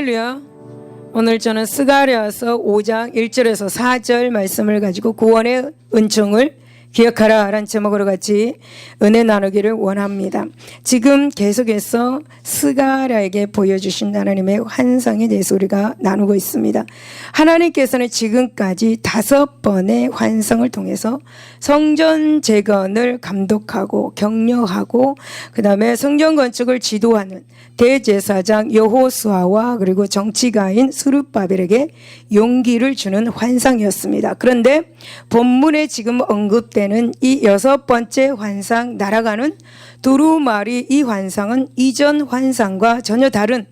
할렐루야. 오늘 저는 스가랴서 5장 1절에서 4절 말씀을 가지고 구원의 은총을 기억하라 라는 제목으로 같이 은혜 나누기를 원합니다. 지금 계속해서 스가랴에게 보여주신 하나님의 환상에 대해서 우리가 나누고 있습니다. 하나님께서는 지금까지 5번의 환상을 통해서 성전 재건을 감독하고 격려하고 그 다음에 성전 건축을 지도하는 대제사장 여호수아와 그리고 정치가인 스룹바벨에게 용기를 주는 환상이었습니다. 그런데 본문에 지금 언급되는 이 6번째 환상, 날아가는 두루마리, 이 환상은 이전 환상과 전혀 다른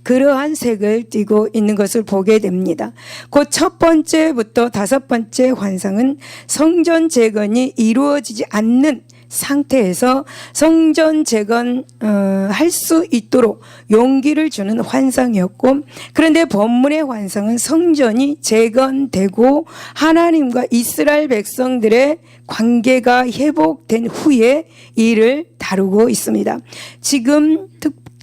그러한 색을 띠고 있는 것을 보게 됩니다. 곧 첫 번째부터 5번째 환상은 성전 재건이 이루어지지 않는 상태에서 성전 재건 할 수 있도록 용기를 주는 환상이었고, 그런데 본문의 환상은 성전이 재건되고 하나님과 이스라엘 백성들의 관계가 회복된 후에 이를 다루고 있습니다.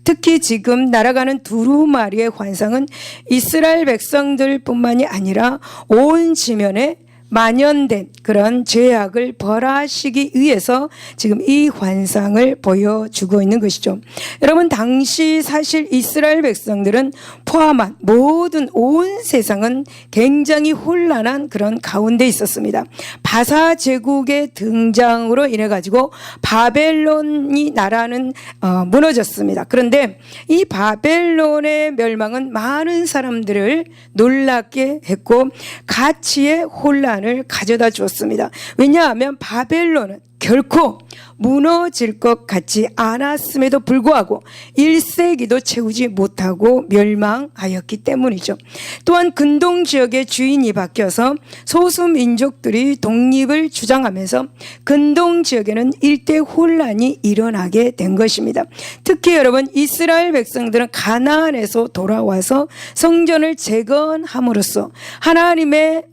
특히 지금 날아가는 두루마리의 환상은 이스라엘 백성들뿐만이 아니라 온 지면에 만연된 그런 죄악을 벌하시기 위해서 지금 이 환상을 보여주고 있는 것이죠. 여러분, 당시 사실 이스라엘 백성들은 포함한 모든 온 세상은 굉장히 혼란한 그런 가운데 있었습니다. 바사 제국의 등장으로 인해 가지고 바벨론이 나라는 무너졌습니다. 그런데 이 바벨론의 멸망은 많은 사람들을 놀랍게 했고 가치의 혼란을 가져다 주었습니다. 왜냐하면 바벨론은 결코 무너질 것 같지 않았음에도 불구하고 1세기도 채우지 못하고 멸망하였기 때문이죠. 또한 근동 지역의 주인이 바뀌어서 소수민족들이 독립을 주장하면서 근동 지역에는 일대 혼란이 일어나게 된 것입니다. 특히 여러분, 이스라엘 백성들은 가나안에서 돌아와서 성전을 재건함으로써 하나님의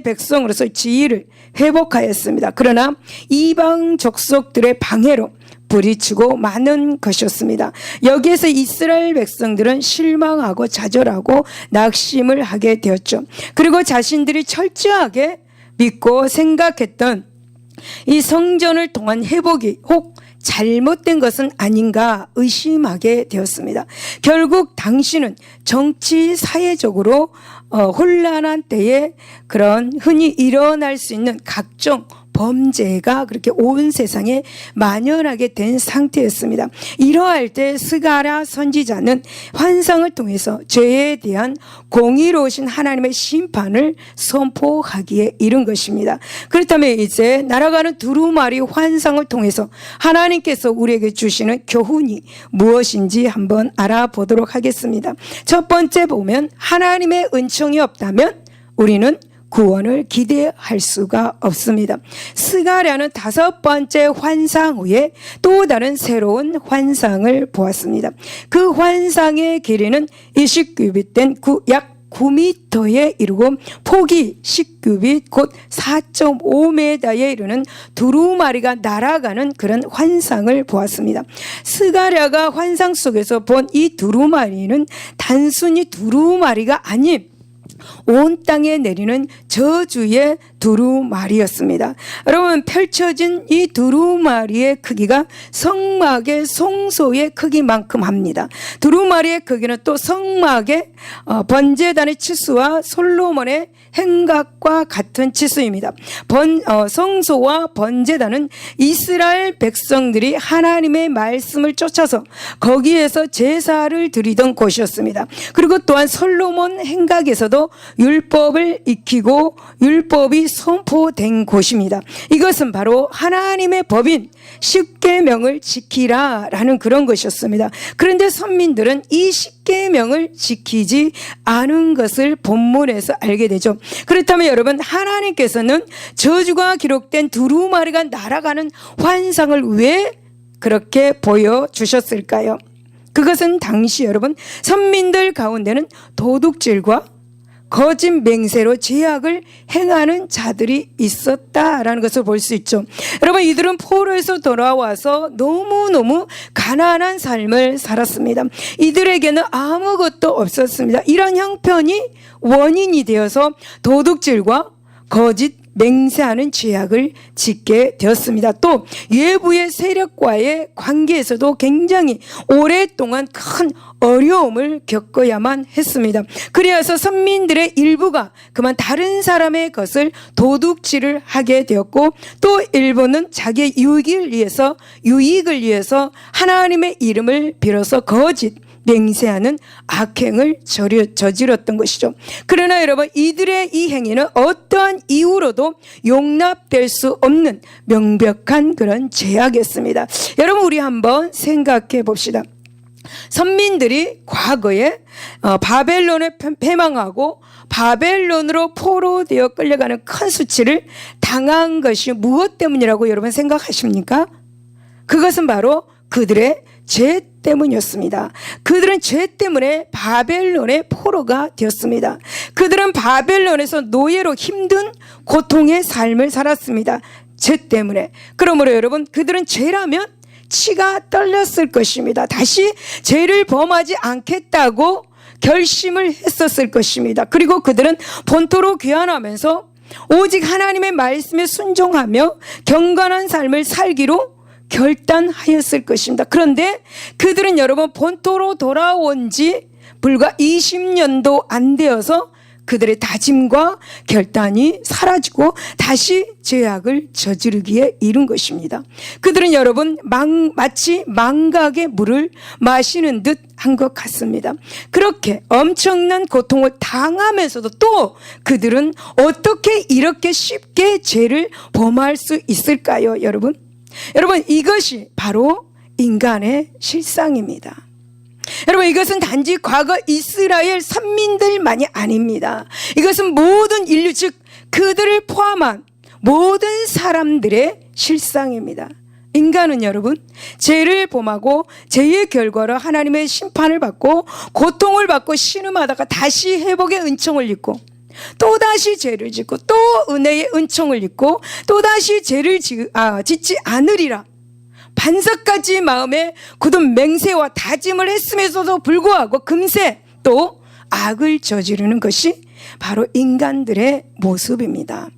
백성으로서 지위를 회복하였습니다. 그러나 이방 족속들의 방해로 부딪히고 많은 것이었습니다. 여기에서 이스라엘 백성들은 실망하고 좌절하고 낙심을 하게 되었죠. 그리고 자신들이 철저하게 믿고 생각했던 이 성전을 통한 회복이 혹 잘못된 것은 아닌가 의심하게 되었습니다. 결국 당시는 정치 사회적으로 혼란한 때에 그런 흔히 일어날 수 있는 각종 범죄가 그렇게 온 세상에 만연하게 된 상태였습니다. 이러할 때 스가랴 선지자는 환상을 통해서 죄에 대한 공의로우신 하나님의 심판을 선포하기에 이른 것입니다. 그렇다면 이제 날아가는 두루마리 환상을 통해서 하나님께서 우리에게 주시는 교훈이 무엇인지 한번 알아보도록 하겠습니다. 첫 번째 보면, 하나님의 은총이 없다면 우리는 구원을 기대할 수가 없습니다. 스가랴는 5번째 환상 후에 또 다른 새로운 환상을 보았습니다. 그 환상의 길이는 20규빗 된 약 9m에 이르고 폭이 10규빗 곧 4.5m에 이르는 두루마리가 날아가는 그런 환상을 보았습니다. 스가랴가 환상 속에서 본 이 두루마리는 단순히 두루마리가 아닌 온 땅에 내리는 저주의 두루마리였습니다. 여러분, 펼쳐진 이 두루마리의 크기가 성막의 송소의 크기만큼 합니다. 두루마리의 크기는 또 성막의 번제단의 치수와 솔로몬의 행각과 같은 치수입니다. 성소와 번제단은 이스라엘 백성들이 하나님의 말씀을 쫓아서 거기에서 제사를 드리던 곳이었습니다. 그리고 또한 솔로몬 행각에서도 율법을 익히고 율법이 선포된 곳입니다. 이것은 바로 하나님의 법인 10계명을 지키라 라는 그런 것이었습니다. 그런데 선민들은 이 10계명을 지키지 않은 것을 본문에서 알게 되죠. 그렇다면 여러분, 하나님께서는 저주가 기록된 두루마리가 날아가는 환상을 왜 그렇게 보여주셨을까요? 그것은 당시 여러분, 선민들 가운데는 도둑질과 거짓 맹세로 죄악을 행하는 자들이 있었다라는 것을 볼 수 있죠. 여러분, 이들은 포로에서 돌아와서 너무너무 가난한 삶을 살았습니다. 이들에게는 아무것도 없었습니다. 이런 형편이 원인이 되어서 도둑질과 거짓 맹세하는 죄악을 짓게 되었습니다. 또 외부의 세력과의 관계에서도 굉장히 오랫동안 큰 어려움을 겪어야만 했습니다. 그래서 선민들의 일부가 그만 다른 사람의 것을 도둑질을 하게 되었고, 또 일부는 자기의 유익을 위해서 하나님의 이름을 빌어서 거짓 맹세하는 악행을 저질렀던 것이죠. 그러나 여러분, 이들의 이 행위는 어떠한 이유로도 용납될 수 없는 명백한 그런 죄악이었습니다. 여러분, 우리 한번 생각해 봅시다. 선민들이 과거에 바벨론에 패망하고 바벨론으로 포로되어 끌려가는 큰 수치를 당한 것이 무엇 때문이라고 여러분 생각하십니까? 그것은 바로 그들의 죄 때문이었습니다. 그들은 죄 때문에 바벨론의 포로가 되었습니다. 그들은 바벨론에서 노예로 힘든 고통의 삶을 살았습니다. 죄 때문에. 그러므로 여러분, 그들은 죄라면 치가 떨렸을 것입니다. 다시 죄를 범하지 않겠다고 결심을 했었을 것입니다. 그리고 그들은 본토로 귀환하면서 오직 하나님의 말씀에 순종하며 경건한 삶을 살기로 결단하였을 것입니다. 그런데 그들은 여러분, 본토로 돌아온 지 불과 20년도 안 되어서 그들의 다짐과 결단이 사라지고 다시 죄악을 저지르기에 이른 것입니다. 그들은 여러분, 마치 망각의 물을 마시는 듯 한 것 같습니다. 그렇게 엄청난 고통을 당하면서도 또 그들은 어떻게 이렇게 쉽게 죄를 범할 수 있을까요, 여러분? 여러분, 이것이 바로 인간의 실상입니다. 여러분, 이것은 단지 과거 이스라엘 선민들만이 아닙니다. 이것은 모든 인류, 즉 그들을 포함한 모든 사람들의 실상입니다. 인간은 여러분, 죄를 범하고 죄의 결과로 하나님의 심판을 받고 고통을 받고 신음하다가 다시 회복의 은총을 입고 또다시 죄를 짓고 또 은혜의 은총을 입고 또다시 죄를 짓지 않으리라 반석까지 마음에 굳은 맹세와 다짐을 했음에도 불구하고 금세 또 악을 저지르는 것이 바로 인간들의 모습입니다.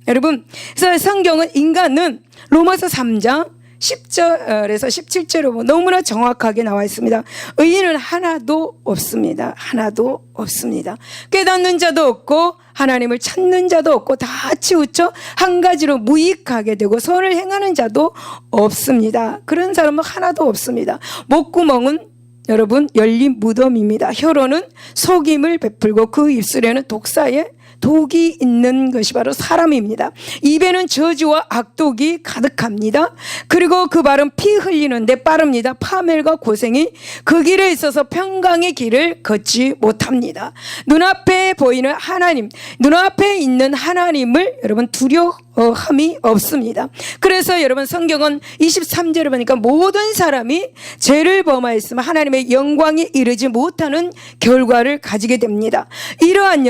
여러분, 그래서 성경은 인간은 로마서 3장 10절에서 17절로 너무나 정확하게 나와 있습니다. 의인은 하나도 없습니다. 하나도 없습니다. 깨닫는 자도 없고 하나님을 찾는 자도 없고 다 치우쳐 한 가지로 무익하게 되고 선을 행하는 자도 없습니다. 그런 사람은 하나도 없습니다. 목구멍은 여러분 열린 무덤입니다. 혀로는 속임을 베풀고 그 입술에는 독사의 독이 있는 것이 바로 사람입니다. 입에는 저주와 악독이 가득합니다. 그리고 그 발은 피 흘리는데 빠릅니다. 파멸과 고생이 그 길에 있어서 평강의 길을 걷지 못합니다. 눈앞에 보이는 하나님, 눈앞에 있는 하나님을 여러분 두려워함이 없습니다. 그래서 여러분 성경은 23절을 보니까 모든 사람이 죄를 범하였으면 하나님의 영광에 이르지 못하는 결과를 가지게 됩니다. 이러한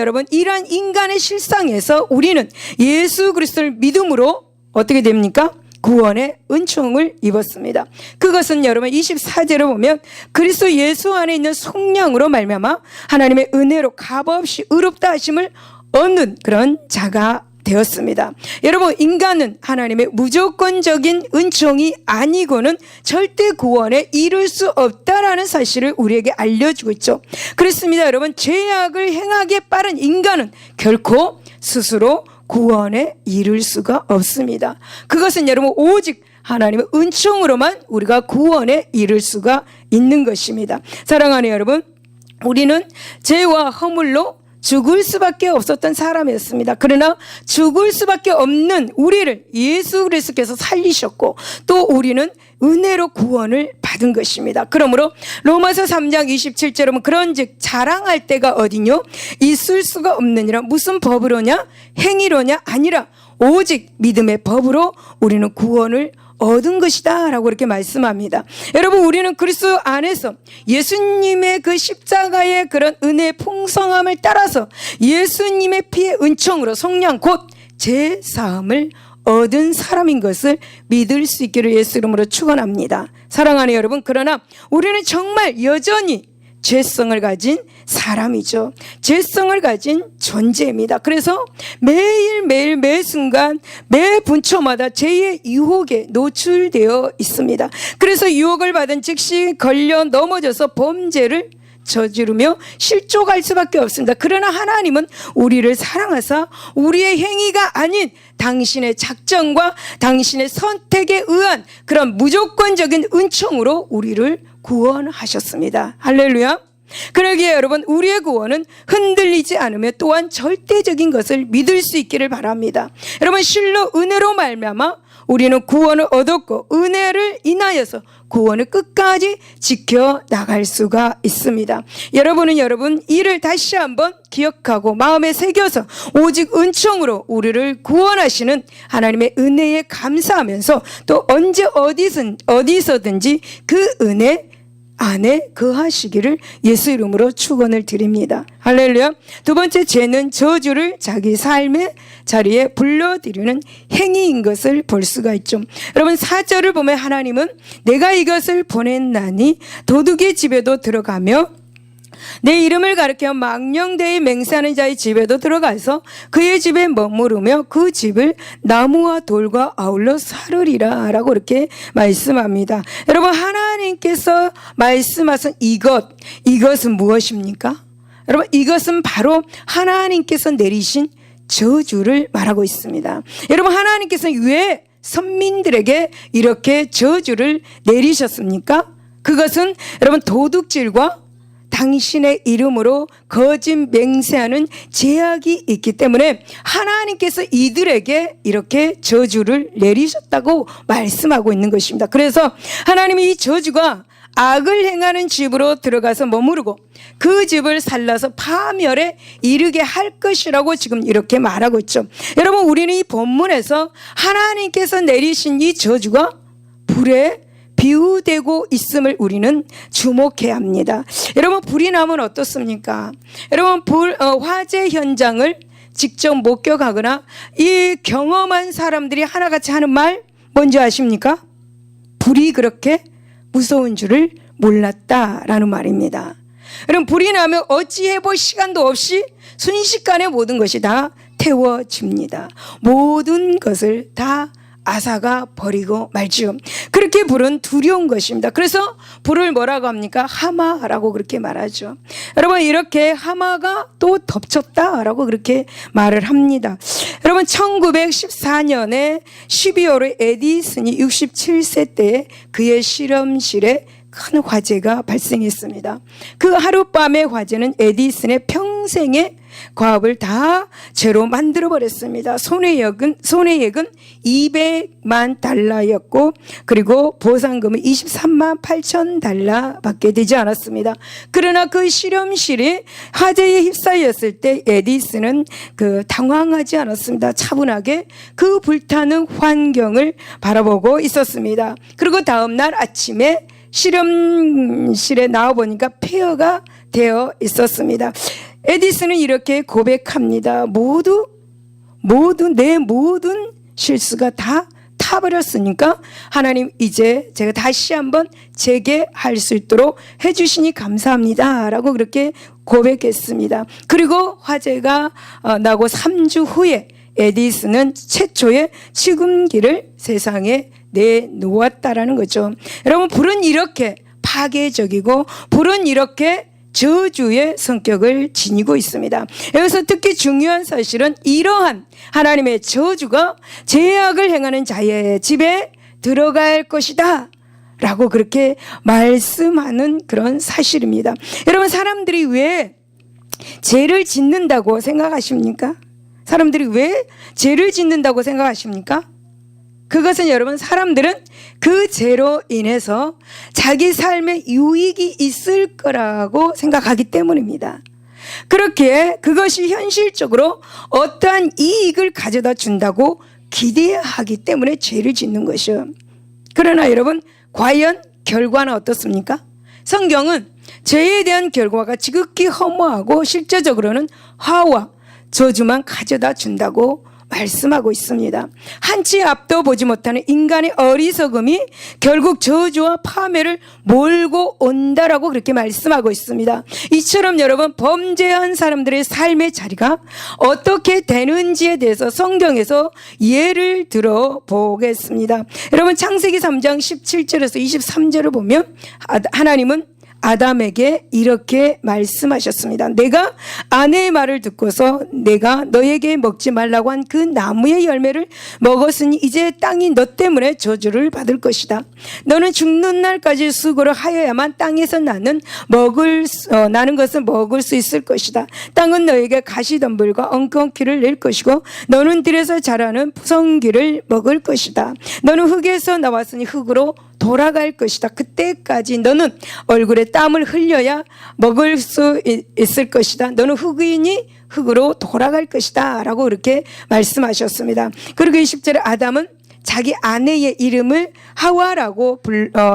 인간의 실상에서 우리는 예수 그리스도를 믿음으로 어떻게 됩니까? 구원의 은총을 입었습니다. 그것은 여러분 24절을 보면 그리스도 예수 안에 있는 성령으로 말미암아 하나님의 은혜로 값없이 의롭다 하심을 얻는 그런 자가 되었습니다. 여러분, 인간은 하나님의 무조건적인 은총이 아니고는 절대 구원에 이룰 수 없다라는 사실을 우리에게 알려주고 있죠. 그렇습니다. 여러분, 죄악을 행하기에 빠른 인간은 결코 스스로 구원에 이룰 수가 없습니다. 그것은 여러분 오직 하나님의 은총으로만 우리가 구원에 이룰 수가 있는 것입니다. 사랑하는 여러분, 우리는 죄와 허물로 죽을 수밖에 없었던 사람이었습니다. 그러나 죽을 수밖에 없는 우리를 예수 그리스도께서 살리셨고 또 우리는 은혜로 구원을 받은 것입니다. 그러므로 로마서 3장 27절에 보면 그런즉 자랑할 때가 어디뇨? 있을 수가 없느니라. 무슨 법으로냐? 행위로냐? 아니라 오직 믿음의 법으로 우리는 구원을 얻은 것이다 라고 이렇게 말씀합니다. 여러분, 우리는 그리스도 안에서 예수님의 그 십자가의 그런 은혜의 풍성함을 따라서 예수님의 피의 은총으로 속량 곧 제사함을 얻은 사람인 것을 믿을 수 있기를 예수 이름으로 축원합니다. 사랑하는 여러분, 그러나 우리는 정말 여전히 죄성을 가진 사람이죠. 죄성을 가진 존재입니다. 그래서 매일매일 매 순간 매 분초마다 죄의 유혹에 노출되어 있습니다. 그래서 유혹을 받은 즉시 걸려 넘어져서 범죄를 저지르며 실족할 수밖에 없습니다. 그러나 하나님은 우리를 사랑하사 우리의 행위가 아닌 당신의 작정과 당신의 선택에 의한 그런 무조건적인 은총으로 우리를 구원하셨습니다. 할렐루야. 그러기에 여러분, 우리의 구원은 흔들리지 않으며 또한 절대적인 것을 믿을 수 있기를 바랍니다. 여러분, 실로 은혜로 말미암아 우리는 구원을 얻었고 은혜를 인하여서 구원을 끝까지 지켜나갈 수가 있습니다. 여러분은 이를 다시 한번 기억하고 마음에 새겨서 오직 은총으로 우리를 구원하시는 하나님의 은혜에 감사하면서 또 언제 어디서든지 그 은혜 안에 거하시기를 예수 이름으로 축원을 드립니다. 할렐루야. 두 번째, 죄는 저주를 자기 삶의 자리에 불러들이는 행위인 것을 볼 수가 있죠. 여러분, 4절을 보면 하나님은 내가 이것을 보냈나니 도둑의 집에도 들어가며 내 이름을 가리켜 망령되이 맹세하는 자의 집에도 들어가서 그의 집에 머무르며 그 집을 나무와 돌과 아울러 사르리라 라고 이렇게 말씀합니다. 여러분, 하나님께서 말씀하신 이것은 무엇입니까? 여러분, 이것은 바로 하나님께서 내리신 저주를 말하고 있습니다. 여러분, 하나님께서는 왜 선민들에게 이렇게 저주를 내리셨습니까? 그것은 여러분, 도둑질과 당신의 이름으로 거짓 맹세하는 제약이 있기 때문에 하나님께서 이들에게 이렇게 저주를 내리셨다고 말씀하고 있는 것입니다. 그래서 하나님이 이 저주가 악을 행하는 집으로 들어가서 머무르고 그 집을 살라서 파멸에 이르게 할 것이라고 지금 이렇게 말하고 있죠. 여러분, 우리는 이 본문에서 하나님께서 내리신 이 저주가 불에 비유되고 있음을 우리는 주목해야 합니다. 여러분, 불이 나면 어떻습니까? 여러분, 화재 현장을 직접 목격하거나 이 경험한 사람들이 하나같이 하는 말 뭔지 아십니까? 불이 그렇게 무서운 줄을 몰랐다라는 말입니다. 여러분, 불이 나면 어찌해볼 시간도 없이 순식간에 모든 것이 다 태워집니다. 모든 것을 다 아사가 버리고 말지요. 그렇게 불은 두려운 것입니다. 그래서 불을 뭐라고 합니까? 하마라고 그렇게 말하죠. 여러분, 이렇게 하마가 또 덮쳤다라고 그렇게 말을 합니다. 여러분, 1914년에 12월에 에디슨이 67세 때에 그의 실험실에 큰 화재가 발생했습니다. 그 하룻밤의 화재는 에디슨의 평생의 과업을 다 죄로 만들어버렸습니다. 손해액은 200만 달러였고 그리고 보상금은 23만 8천 달러 받게 되지 않았습니다. 그러나 그 실험실이 화재에 휩싸였을 때 에디슨은 당황하지 않았습니다. 차분하게 그 불타는 환경을 바라보고 있었습니다. 그리고 다음날 아침에 실험실에 나와보니까 폐허가 되어 있었습니다. 에디슨은 이렇게 고백합니다. 내 모든 실수가 다 타버렸으니까 하나님, 이제 제가 다시 한번 재개할 수 있도록 해주시니 감사합니다 라고 그렇게 고백했습니다. 그리고 화재가 나고 3주 후에 에디슨은 최초의 취금기를 세상에 내놓았다라는 거죠. 여러분, 불은 이렇게 파괴적이고 불은 이렇게 저주의 성격을 지니고 있습니다. 여기서 특히 중요한 사실은 이러한 하나님의 저주가 죄악을 행하는 자의 집에 들어갈 것이다 라고 그렇게 말씀하는 그런 사실입니다. 여러분, 사람들이 왜 죄를 짓는다고 생각하십니까? 사람들이 왜 죄를 짓는다고 생각하십니까? 그것은 여러분, 사람들은 그 죄로 인해서 자기 삶에 유익이 있을 거라고 생각하기 때문입니다. 그렇게 그것이 현실적으로 어떠한 이익을 가져다 준다고 기대하기 때문에 죄를 짓는 것이요. 그러나 여러분, 과연 결과는 어떻습니까? 성경은 죄에 대한 결과가 지극히 허무하고 실제적으로는 화와 저주만 가져다 준다고 말씀하고 있습니다. 한치 앞도 보지 못하는 인간의 어리석음이 결국 저주와 파멸을 몰고 온다라고 그렇게 말씀하고 있습니다. 이처럼 여러분, 범죄한 사람들의 삶의 자리가 어떻게 되는지에 대해서 성경에서 예를 들어 보겠습니다. 여러분, 창세기 3장 17절에서 23절을 보면 하나님은 아담에게 이렇게 말씀하셨습니다. 내가 아내의 말을 듣고서 내가 너에게 먹지 말라고 한 그 나무의 열매를 먹었으니 이제 땅이 너 때문에 저주를 받을 것이다. 너는 죽는 날까지 수고를 하여야만 땅에서 나는 것을 먹을 수 있을 것이다. 땅은 너에게 가시덤불과 엉겅퀴를 낼 것이고 너는 들에서 자라는 푸성귀를 먹을 것이다. 너는 흙에서 나왔으니 흙으로 돌아갈 것이다. 그때까지 너는 얼굴에 땀을 흘려야 먹을 수 있을 것이다. 너는 흙이니 흙으로 돌아갈 것이다 라고 이렇게 말씀하셨습니다. 그리고 20절에 아담은 자기 아내의 이름을 하와라고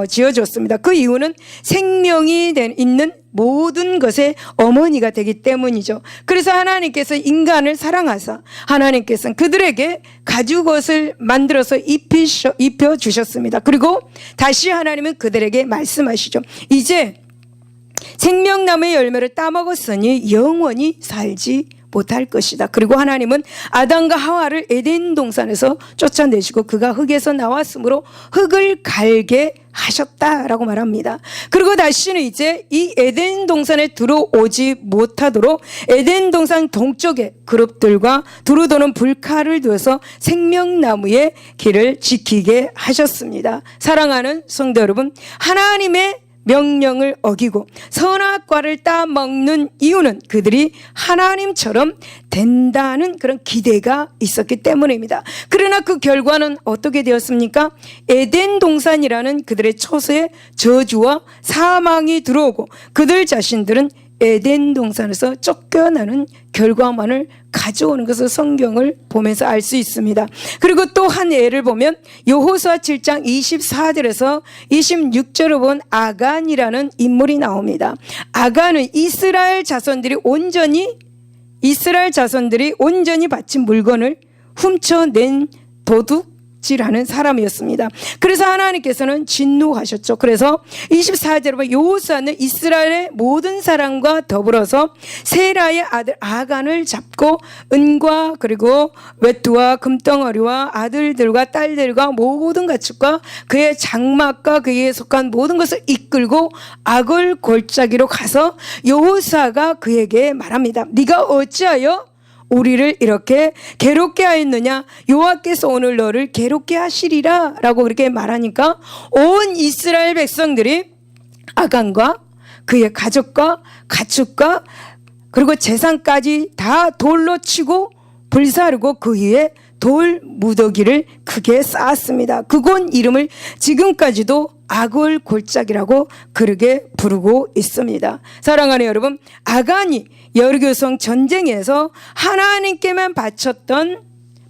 지어줬습니다. 그 이유는 생명이 있는 모든 것의 어머니가 되기 때문이죠. 그래서 하나님께서 인간을 사랑하사 하나님께서는 그들에게 가죽옷을 만들어서 입혀주셨습니다. 그리고 다시 하나님은 그들에게 말씀하시죠. 이제 생명나무의 열매를 따먹었으니 영원히 살지 못할 것이다. 그리고 하나님은 아담과 하와를 에덴 동산에서 쫓아내시고 그가 흙에서 나왔으므로 흙을 갈게 하셨다라고 말합니다. 그리고 다시는 이제 이 에덴 동산에 들어오지 못하도록 에덴 동산 동쪽에 그룹들과 두루 도는 불칼을 두어서 생명나무의 길을 지키게 하셨습니다. 사랑하는 성도 여러분, 하나님의 명령을 어기고 선악과를 따먹는 이유는 그들이 하나님처럼 된다는 그런 기대가 있었기 때문입니다. 그러나 그 결과는 어떻게 되었습니까? 에덴 동산이라는 그들의 처소에 저주와 사망이 들어오고 그들 자신들은 에덴 동산에서 쫓겨나는 결과만을 가져오는 것을 성경을 보면서 알 수 있습니다. 그리고 또 한 예를 보면 여호수아 7장 24절에서 26절을 본 아간이라는 인물이 나옵니다. 아간은 이스라엘 자손들이 온전히 바친 물건을 훔쳐낸 도둑질하는 사람이었습니다. 그래서 하나님께서는 진노하셨죠. 그래서 24절에 보면 여호수아는 이스라엘의 모든 사람과 더불어서 세라의 아들 아간을 잡고 은과 그리고 외투와 금덩어리와 아들들과 딸들과 모든 가축과 그의 장막과 그에 속한 모든 것을 이끌고 아골 골짜기로 가서 여호수아가 그에게 말합니다. 네가 어찌하여 우리를 이렇게 괴롭게 하였느냐? 여호와께서 오늘 너를 괴롭게 하시리라 라고 그렇게 말하니까 온 이스라엘 백성들이 아간과 그의 가족과 가축과 그리고 재산까지 다 돌로 치고 불사르고 그 위에 돌 무더기를 크게 쌓았습니다. 그곳 이름을 지금까지도 아골 골짜기라고 그렇게 부르고 있습니다. 사랑하는 여러분, 아간이 여리고성 전쟁에서 하나님께만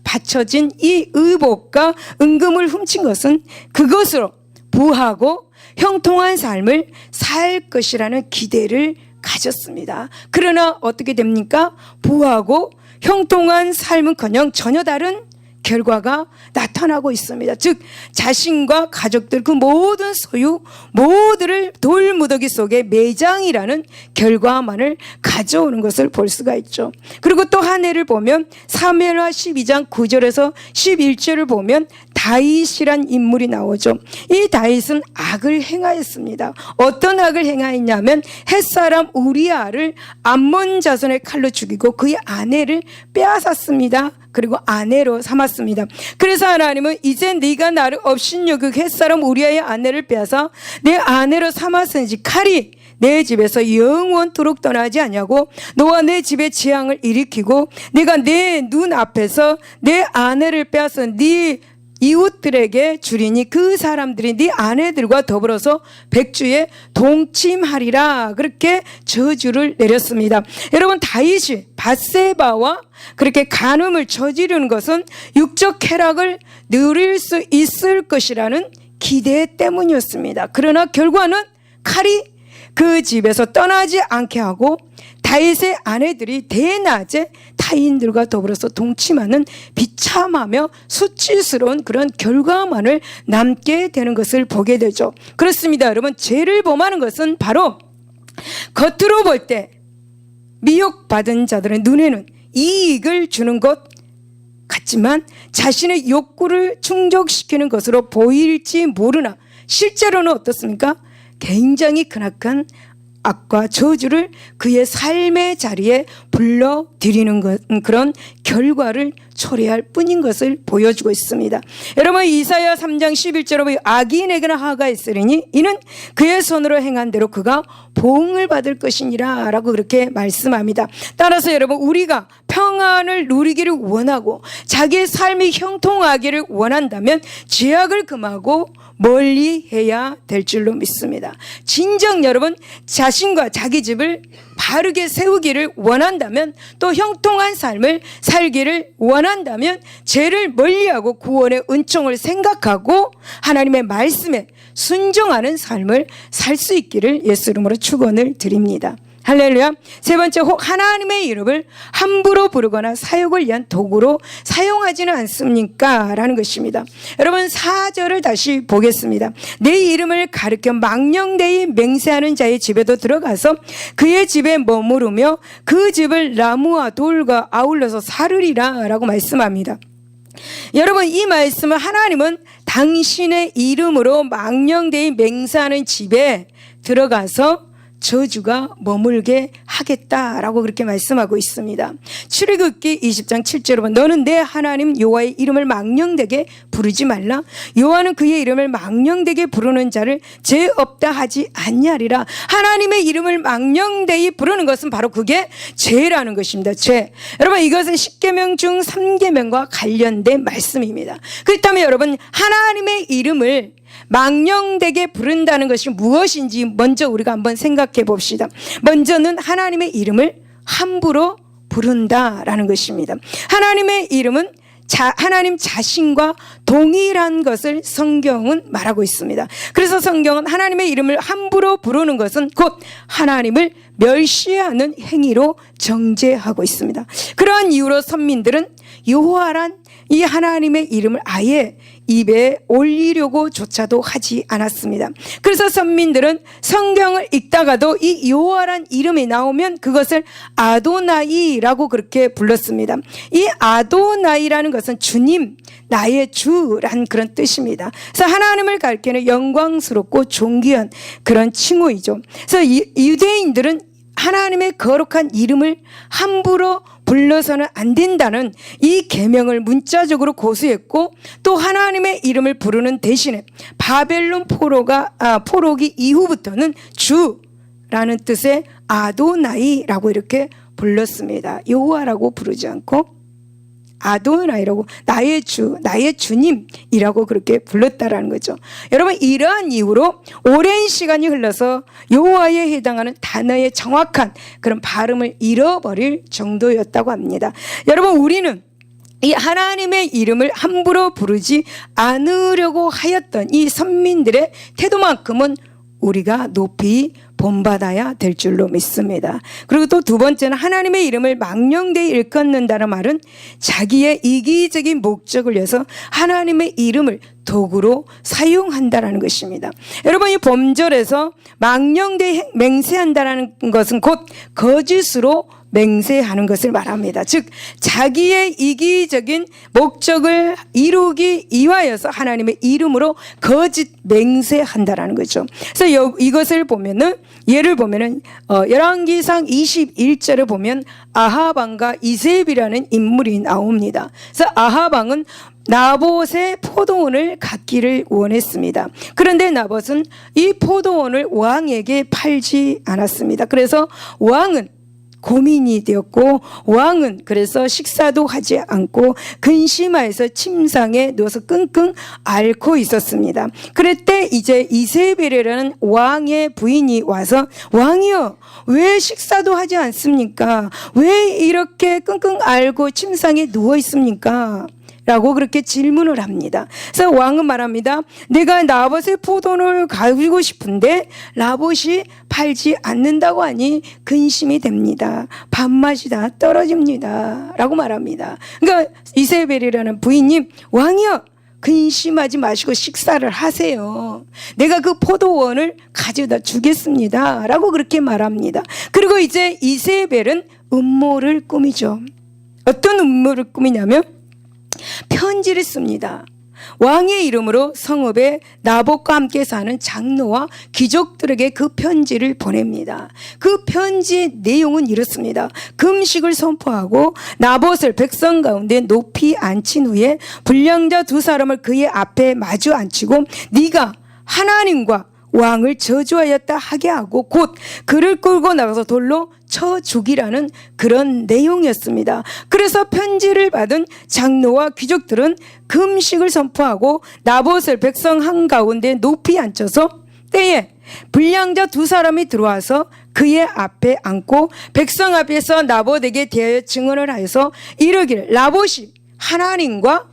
바쳐진 이 의복과 은금을 훔친 것은 그것으로 부하고 형통한 삶을 살 것이라는 기대를 가졌습니다. 그러나 어떻게 됩니까? 부하고 형통한 삶은커녕 전혀 다른 결과가 나타나고 있습니다. 즉 자신과 가족들 그 모든 소유 모두를 돌무더기 속에 매장이라는 결과만을 가져오는 것을 볼 수가 있죠. 그리고 또 한 해를 보면 사무엘하 12장 9절에서 11절을 보면 다윗이란 인물이 나오죠. 이 다윗은 악을 행하였습니다. 어떤 악을 행하였냐면 햇사람 우리아를 암몬 자손의 칼로 죽이고 그의 아내를 빼앗았습니다. 그리고 아내로 삼았습니다. 그래서 하나님은 이제 네가 나를 업신여겨 햇사람 우리아의 아내를 빼앗아 내 아내로 삼았은지 칼이 내 집에서 영원토록 떠나지 않냐고 너와 내 집에 재앙을 일으키고 내가 내 눈 앞에서 내 아내를 빼앗아 네 이웃들에게 주리니 그 사람들이 네 아내들과 더불어서 백주에 동침하리라 그렇게 저주를 내렸습니다. 여러분 다윗이 밧세바와 그렇게 간음을 저지르는 것은 육적 쾌락을 누릴 수 있을 것이라는 기대 때문이었습니다. 그러나 결과는 칼이 그 집에서 떠나지 않게 하고 다윗의 아내들이 대낮에 타인들과 더불어서 동침하는 비참하며 수치스러운 그런 결과만을 남게 되는 것을 보게 되죠. 그렇습니다. 여러분, 죄를 범하는 것은 바로 겉으로 볼 때 미혹받은 자들의 눈에는 이익을 주는 것 같지만 자신의 욕구를 충족시키는 것으로 보일지 모르나 실제로는 어떻습니까? 굉장히 크나큰 악과 저주를 그의 삶의 자리에 불러들이는 것, 그런 결과를 초래할 뿐인 것을 보여주고 있습니다. 여러분, 이사야 3장 11절에 악인에게나 화가 있으리니 이는 그의 손으로 행한 대로 그가 보응을 받을 것이니라 라고 그렇게 말씀합니다. 따라서 여러분, 우리가 평안을 누리기를 원하고 자기의 삶이 형통하기를 원한다면 죄악을 금하고 멀리 해야 될 줄로 믿습니다. 진정 여러분, 자신과 자기 집을 바르게 세우기를 원한다면, 또 형통한 삶을 살기를 원한다면 죄를 멀리하고 구원의 은총을 생각하고 하나님의 말씀에 순종하는 삶을 살 수 있기를 예수 이름으로 축원을 드립니다. 할렐루야. 세 번째, 혹 하나님의 이름을 함부로 부르거나 사욕을 위한 도구로 사용하지는 않습니까? 라는 것입니다. 여러분, 4절을 다시 보겠습니다. 내 이름을 가리켜 망령되이 맹세하는 자의 집에도 들어가서 그의 집에 머무르며 그 집을 나무와 돌과 아울러서 사르리라 라고 말씀합니다. 여러분, 이 말씀은 하나님은 당신의 이름으로 망령되이 맹세하는 집에 들어가서 저주가 머물게 하겠다라고 그렇게 말씀하고 있습니다. 출애굽기 20장 7절에 보면 너는 내 하나님 여호와의 이름을 망령되게 부르지 말라. 여호와는 그의 이름을 망령되게 부르는 자를 죄 없다 하지 않냐리라. 하나님의 이름을 망령되이 부르는 것은 바로 그게 죄라는 것입니다. 죄. 여러분, 이것은 10계명 중 3계명과 관련된 말씀입니다. 그렇다면 여러분, 하나님의 이름을 망령되게 부른다는 것이 무엇인지 먼저 우리가 한번 생각해 봅시다. 먼저는 하나님의 이름을 함부로 부른다라는 것입니다. 하나님의 이름은 하나님 자신과 동일한 것을 성경은 말하고 있습니다. 그래서 성경은 하나님의 이름을 함부로 부르는 것은 곧 하나님을 멸시하는 행위로 정죄하고 있습니다. 그러한 이유로 선민들은 여호와란 이 하나님의 이름을 아예 입에 올리려고 조차도 하지 않았습니다. 그래서 선민들은 성경을 읽다가도 이 여호와란 이름이 나오면 그것을 아도나이라고 그렇게 불렀습니다. 이 아도나이라는 것은 주님, 나의 주란 그런 뜻입니다. 그래서 하나님을 가리키는 영광스럽고 존귀한 그런 칭호이죠. 그래서 유대인들은 하나님의 거룩한 이름을 함부로 불러서는 안 된다는 이 계명을 문자적으로 고수했고, 또 하나님의 이름을 부르는 대신에 바벨론 포로기 이후부터는 주라는 뜻의 아도나이라고 이렇게 불렀습니다. 여호와라고 부르지 않고 아도나이라고, 나의 주, 나의 주님이라고 그렇게 불렀다라는 거죠. 여러분, 이러한 이유로 오랜 시간이 흘러서 여호와에 해당하는 단어의 정확한 그런 발음을 잃어버릴 정도였다고 합니다. 여러분, 우리는 이 하나님의 이름을 함부로 부르지 않으려고 하였던 이 선민들의 태도만큼은 우리가 높이 본받아야 될 줄로 믿습니다. 그리고 또 두 번째는 하나님의 이름을 망령되이 일컫는다는 말은 자기의 이기적인 목적을 위해서 하나님의 이름을 도구로 사용한다라는 것입니다. 여러분, 이 범절에서 망령되이 맹세한다라는 것은 곧 거짓으로 맹세하는 것을 말합니다. 즉, 자기의 이기적인 목적을 이루기 위하여서 하나님의 이름으로 거짓 맹세한다라는 거죠. 그래서 이것을 보면은, 예를 보면은 열왕기상 21절에 보면 아합 왕과 이세벨이라는 인물이 나옵니다. 그래서 아합 왕은 나봇의 포도원을 갖기를 원했습니다. 그런데 나봇은 이 포도원을 왕에게 팔지 않았습니다. 그래서 왕은 고민이 되었고, 왕은 그래서 식사도 하지 않고 근심하여서 침상에 누워서 끙끙 앓고 있었습니다. 그럴 때 이제 이세벨이라는 왕의 부인이 와서, 왕이여, 왜 식사도 하지 않습니까? 왜 이렇게 끙끙 앓고 침상에 누워 있습니까? 라고 그렇게 질문을 합니다. 그래서 왕은 말합니다. 내가 나봇의 포도원을 가지고 싶은데 나봇이 팔지 않는다고 하니 근심이 됩니다. 밥맛이 다 떨어집니다. 라고 말합니다. 그러니까 이세벨이라는 부인님, 왕이여 근심하지 마시고 식사를 하세요. 내가 그 포도원을 가져다 주겠습니다. 라고 그렇게 말합니다. 그리고 이제 이세벨은 음모를 꾸미죠. 어떤 음모를 꾸미냐면 편지를 씁니다. 왕의 이름으로 성읍에 나봇과 함께 사는 장로와 귀족들에게 그 편지를 보냅니다. 그 편지의 내용은 이렇습니다. 금식을 선포하고 나봇을 백성 가운데 높이 앉힌 후에 불량자 두 사람을 그의 앞에 마주 앉히고 네가 하나님과 왕을 저주하였다 하게 하고 곧 그를 끌고 나가서 돌로 쳐 죽이라는 그런 내용이었습니다. 그래서 편지를 받은 장로와 귀족들은 금식을 선포하고 나봇을 백성 한가운데 높이 앉혀서 때에 불량자 두 사람이 들어와서 그의 앞에 앉고 백성 앞에서 나봇에게 대하여 증언을 하여서 이르기를 나봇이 하나님과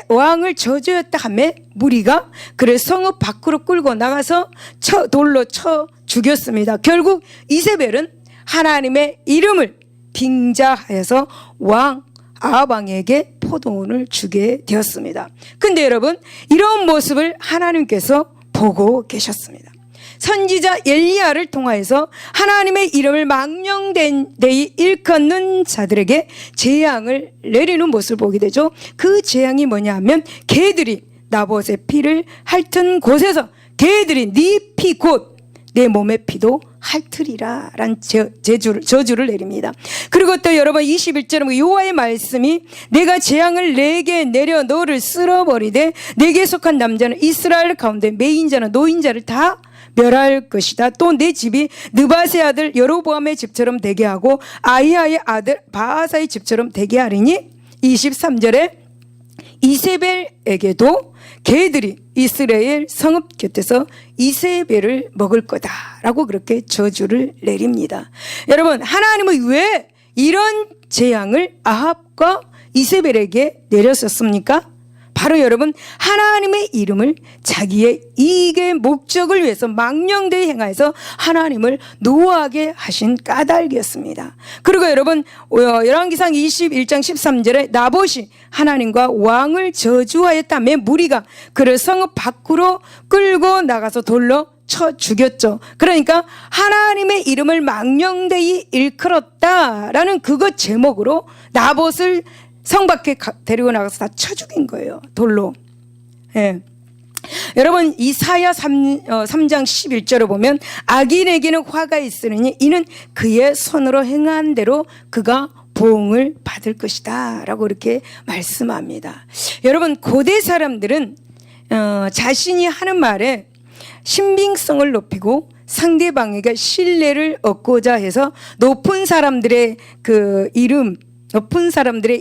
왕을 저주했다 하며 무리가 그를 성읍 밖으로 끌고 나가서 돌로 쳐 죽였습니다. 결국 이세벨은 하나님의 이름을 빙자하여서 왕 아합왕에게 포도원을 주게 되었습니다. 근데 여러분, 이런 모습을 하나님께서 보고 계셨습니다. 선지자 엘리야를 통하여서 하나님의 이름을 망령되이 일컫는 자들에게 재앙을 내리는 모습을 보게 되죠. 그 재앙이 뭐냐 하면 개들이 나봇의 피를 핥은 곳에서 개들이 네 피 곧 내 몸의 피도 핥으리라 라는 저주를 내립니다. 그리고 또 여러분 21절에 여호와의 말씀이 내가 재앙을 내게 내려 너를 쓸어버리되 내게 속한 남자는 이스라엘 가운데 매인자나 노인자를 다 멸할 것이다. 또 내 집이 느바세 아들 여로보암의 집처럼 되게 하고 아히야의 아들 바하사의 집처럼 되게 하리니 23절에 이세벨에게도 개들이 이스라엘 성읍 곁에서 이세벨을 먹을 거다라고 그렇게 저주를 내립니다. 여러분, 하나님은 왜 이런 재앙을 아합과 이세벨에게 내렸었습니까? 바로 여러분, 하나님의 이름을 자기의 이익의 목적을 위해서 망령되이 행하여서 하나님을 노하게 하신 까닭이었습니다. 그리고 여러분, 열왕기상 21장 13절에 나봇이 하나님과 왕을 저주하였다며 무리가 그를 성읍 밖으로 끌고 나가서 돌로 쳐 죽였죠. 그러니까 하나님의 이름을 망령되이 일컬었다라는 그것 제목으로 나봇을 성 밖에 데리고 나가서 다 쳐 죽인 거예요. 돌로. 예. 여러분, 이사야 3장 11절을 보면 악인에게는 화가 있으니 이는 그의 손으로 행한 대로 그가 보응을 받을 것이다 라고 이렇게 말씀합니다. 여러분, 고대 사람들은 자신이 하는 말에 신빙성을 높이고 상대방에게 신뢰를 얻고자 해서 높은 사람들의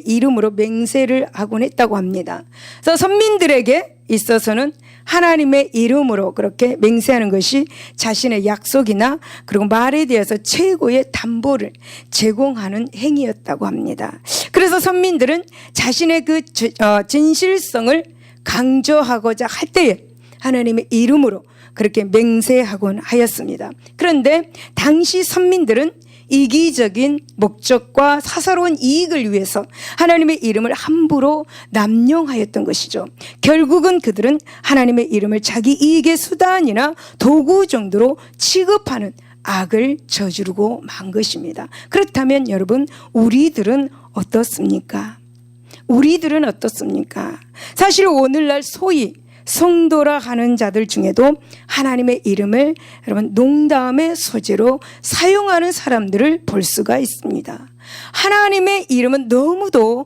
이름으로 맹세를 하곤 했다고 합니다. 그래서 선민들에게 있어서는 하나님의 이름으로 그렇게 맹세하는 것이 자신의 약속이나 그리고 말에 대해서 최고의 담보를 제공하는 행위였다고 합니다. 그래서 선민들은 자신의 그 진실성을 강조하고자 할 때에 하나님의 이름으로 그렇게 맹세하곤 하였습니다. 그런데 당시 선민들은 이기적인 목적과 사사로운 이익을 위해서 하나님의 이름을 함부로 남용하였던 것이죠. 결국은 그들은 하나님의 이름을 자기 이익의 수단이나 도구 정도로 취급하는 악을 저지르고 만 것입니다. 그렇다면 여러분, 우리들은 어떻습니까? 사실 오늘날 소위 성도라 하는 자들 중에도 하나님의 이름을 여러분 농담의 소재로 사용하는 사람들을 볼 수가 있습니다. 하나님의 이름을 너무도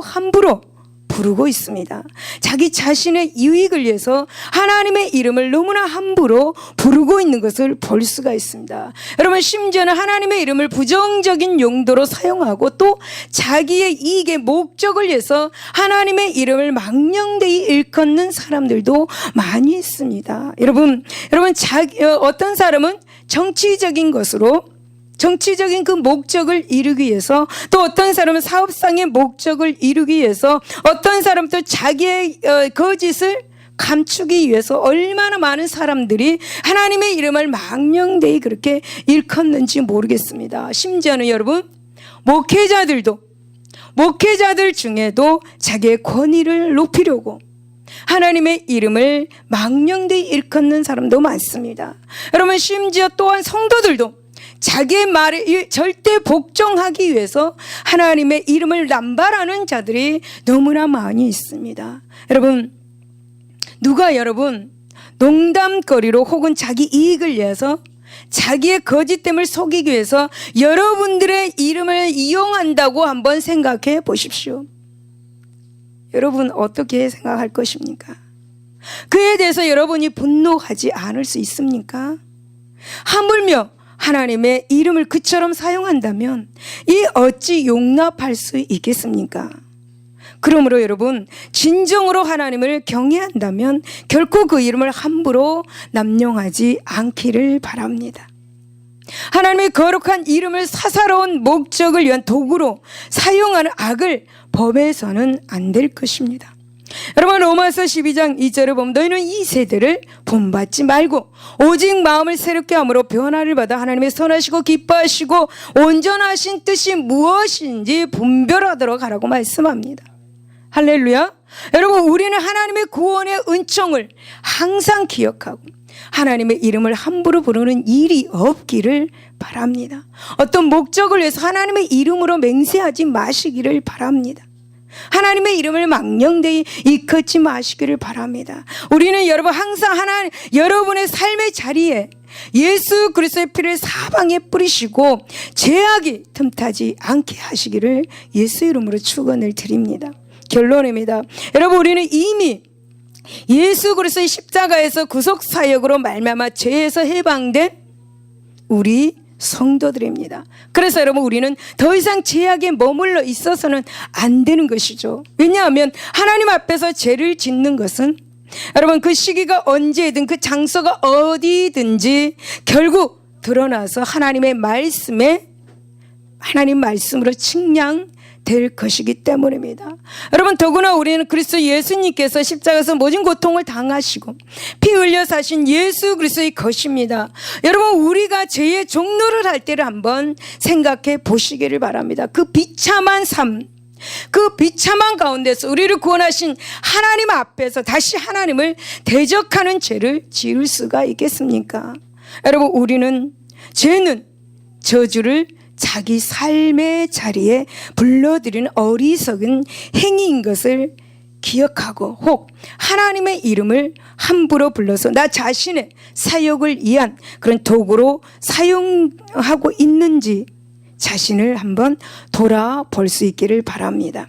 함부로 부르고 있습니다. 자기 자신의 유익을 위해서 하나님의 이름을 너무나 함부로 부르고 있는 것을 볼 수가 있습니다. 여러분, 심지어는 하나님의 이름을 부정적인 용도로 사용하고 또 자기의 이익의 목적을 위해서 하나님의 이름을 망령되이 일컫는 사람들도 많이 있습니다. 여러분 어떤 사람은 정치적인 것으로 정치적인 그 목적을 이루기 위해서, 또 어떤 사람은 사업상의 목적을 이루기 위해서, 어떤 사람도 자기의 거짓을 감추기 위해서 얼마나 많은 사람들이 하나님의 이름을 망령되이 그렇게 일컫는지 모르겠습니다. 심지어는 여러분, 목회자들 중에도 자기의 권위를 높이려고 하나님의 이름을 망령되이 일컫는 사람도 많습니다. 여러분, 심지어 또한 성도들도 자기의 말에 절대 복종하기 위해서 하나님의 이름을 남발하는 자들이 너무나 많이 있습니다. 여러분, 농담거리로 혹은 자기 이익을 위해서, 자기의 거짓됨을 속이기 위해서 여러분들의 이름을 이용한다고 한번 생각해 보십시오. 여러분 어떻게 생각할 것입니까? 그에 대해서 여러분이 분노하지 않을 수 있습니까? 하물며 하나님의 이름을 그처럼 사용한다면 이 어찌 용납할 수 있겠습니까? 그러므로 여러분, 진정으로 하나님을 경외한다면 결코 그 이름을 함부로 남용하지 않기를 바랍니다. 하나님의 거룩한 이름을 사사로운 목적을 위한 도구로 사용하는 악을 범해서는 안 될 것입니다. 여러분, 로마서 12장 2절을 보면 너희는 이 세대를 본받지 말고 오직 마음을 새롭게 함으로 변화를 받아 하나님의 선하시고 기뻐하시고 온전하신 뜻이 무엇인지 분별하도록 하라고 말씀합니다. 할렐루야. 여러분, 우리는 하나님의 구원의 은총을 항상 기억하고 하나님의 이름을 함부로 부르는 일이 없기를 바랍니다. 어떤 목적을 위해서 하나님의 이름으로 맹세하지 마시기를 바랍니다. 하나님의 이름을 망령되이 일컫지 마시기를 바랍니다. 우리는 여러분 항상 여러분의 삶의 자리에 예수 그리스도의 피를 사방에 뿌리시고 죄악이 틈타지 않게 하시기를 예수 이름으로 축원을 드립니다. 결론입니다. 여러분, 우리는 이미 예수 그리스도의 십자가에서 구속 사역으로 말미암아 죄에서 해방된 우리 성도들입니다. 그래서 여러분, 우리는 더 이상 죄악에 머물러 있어서는 안 되는 것이죠. 왜냐하면 하나님 앞에서 죄를 짓는 것은 여러분 그 시기가 언제든 그 장소가 어디든지 결국 드러나서 하나님 말씀으로 측량될 것이기 때문입니다. 여러분, 더구나 우리는 그리스도 예수님께서 십자가에서 모든 고통을 당하시고 피 흘려 사신 예수 그리스도의 것입니다. 여러분, 우리가 죄의 종로를 할 때를 한번 생각해 보시기를 바랍니다. 그 비참한 삶, 그 비참한 가운데서 우리를 구원하신 하나님 앞에서 다시 하나님을 대적하는 죄를 지을 수가 있겠습니까? 여러분, 죄는 저주를 자기 삶의 자리에 불러들이는 어리석은 행위인 것을 기억하고, 혹 하나님의 이름을 함부로 불러서 나 자신의 사역을 위한 그런 도구로 사용하고 있는지 자신을 한번 돌아볼 수 있기를 바랍니다.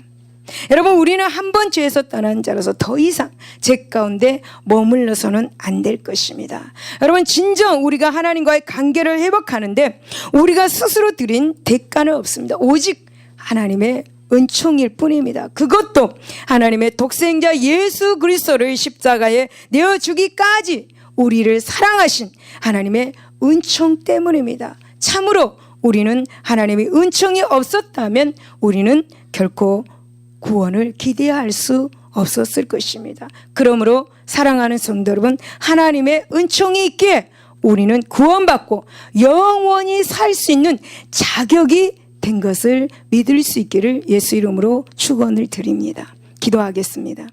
여러분, 우리는 한 번 죄에서 떠난 자라서 더 이상 죄 가운데 머물러서는 안 될 것입니다. 여러분, 진정 우리가 하나님과의 관계를 회복하는데 우리가 스스로 드린 대가는 없습니다. 오직 하나님의 은총일 뿐입니다. 그것도 하나님의 독생자 예수 그리스도를 십자가에 내어주기까지 우리를 사랑하신 하나님의 은총 때문입니다. 참으로 우리는 하나님의 은총이 없었다면 우리는 결코 구원을 기대할 수 없었을 것입니다. 그러므로 사랑하는 성도 여러분, 하나님의 은총이 있기에 우리는 구원받고 영원히 살 수 있는 자격이 된 것을 믿을 수 있기를 예수 이름으로 축원을 드립니다. 기도하겠습니다.